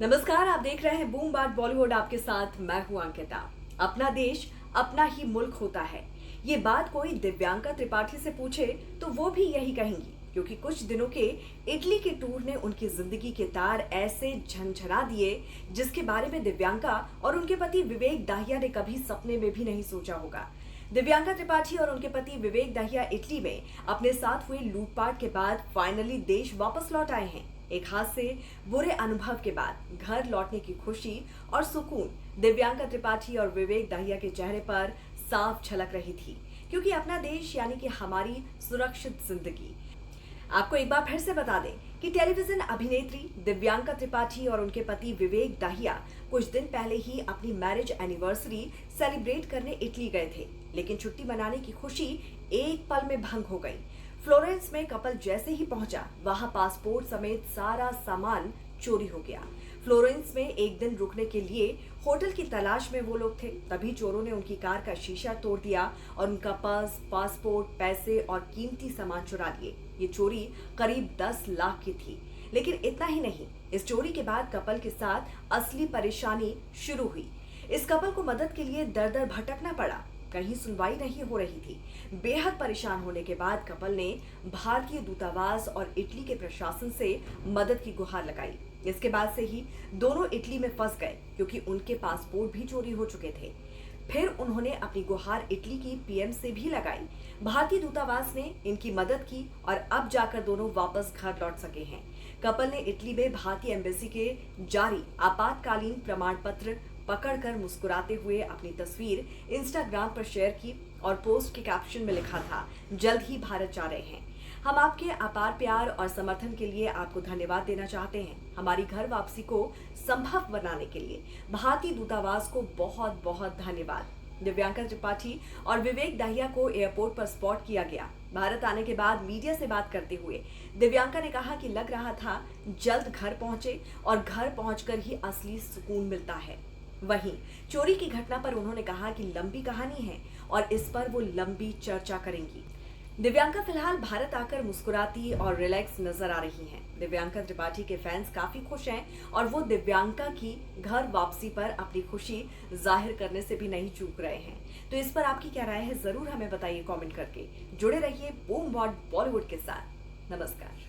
नमस्कार, आप देख रहे हैं बूम बाट बॉलीवुड। आपके साथ मैं हूं अंकिता। अपना देश अपना ही मुल्क होता है, ये बात कोई दिव्यांका त्रिपाठी से पूछे तो वो भी यही कहेंगी, क्योंकि कुछ दिनों के इटली के टूर ने उनकी जिंदगी के तार ऐसे झंझना दिए जिसके बारे में दिव्यांका और उनके पति विवेक दाहिया ने कभी सपने में भी नहीं सोचा होगा। दिव्यांका त्रिपाठी और उनके पति विवेक दाहिया इटली में अपने साथ हुए लूटपाट के बाद फाइनली देश वापस लौट आए हैं। एक हाथ से बुरे अनुभव के बाद घर लौटने की खुशी और सुकून दिव्यांका त्रिपाठी और विवेक दाहिया के चेहरे पर साफ झलक रही थी, क्योंकि अपना देश यानी कि हमारी सुरक्षित जिंदगी। आपको एक बार फिर से बता दें कि टेलीविजन अभिनेत्री दिव्यांका त्रिपाठी और उनके पति विवेक दाहिया कुछ दिन पहले ही अपनी मैरिज एनिवर्सरी सेलिब्रेट करने इटली गए थे, लेकिन छुट्टी मनाने की खुशी एक पल में भंग हो गई। फ्लोरेंस में कपल जैसे ही पहुंचा, वहां पासपोर्ट समेत सारा सामान चोरी हो गया। फ्लोरेंस में एक दिन रुकने के लिए होटल की तलाश में वो लोग थे, तभी चोरों ने उनकी कार का शीशा तोड़ दिया और उनका पर्स, पासपोर्ट, पैसे और कीमती सामान चुरा लिए। ये चोरी करीब 10 लाख की थी। लेकिन इतना ही नहीं, इस चोरी के बाद कपल के साथ असली परेशानी शुरू हुई। इस कपल को मदद के लिए दर दर भटकना पड़ा, कहीं सुनवाई नहीं हो रही थी। बेहद परेशान होने के बाद कपल ने भारतीय दूतावास और इटली के प्रशासन से मदद की गुहार लगाई। इसके बाद से ही दोनों इटली में फंस गए, क्योंकि उनके पासपोर्ट भी चोरी हो चुके थे। फिर उन्होंने अपनी गुहार इटली की पीएम से भी लगाई। भारतीय दूतावास ने इनकी मदद की और अब जाकर दोनों वापस घर लौट सके हैं। कपल ने इटली में भारतीय एम्बेसी के जारी आपातकालीन प्रमाण पत्र पकड़कर मुस्कुराते हुए अपनी तस्वीर इंस्टाग्राम पर शेयर की और पोस्ट के कैप्शन में लिखा था, जल्द ही भारत जा रहे हैं। हम आपके अपार प्यार और समर्थन के लिए आपको धन्यवाद देना चाहते हैं। हमारी घर वापसी को संभव बनाने के लिए भारतीय दूतावास को बहुत बहुत धन्यवाद। दिव्यांका त्रिपाठी और विवेक दाहिया को एयरपोर्ट पर स्पॉट किया गया। भारत आने के बाद मीडिया से बात करते हुए दिव्यांका ने कहा कि लग रहा था जल्द घर पहुंचे और घर पहुंचकर ही असली सुकून मिलता है। वहीं चोरी की घटना पर उन्होंने कहा कि लंबी कहानी है और इस पर वो लंबी चर्चा करेंगी। दिव्यांका फिलहाल भारत आकर मुस्कुराती और रिलैक्स नजर आ रही हैं। दिव्यांका त्रिपाठी के फैंस काफी खुश हैं और वो दिव्यांका की घर वापसी पर अपनी खुशी जाहिर करने से भी नहीं चूक रहे हैं। तो इस पर आपकी क्या राय है, जरूर हमें बताइए कमेंट करके। जुड़े रहिए बूम बाट बॉलीवुड के साथ। नमस्कार।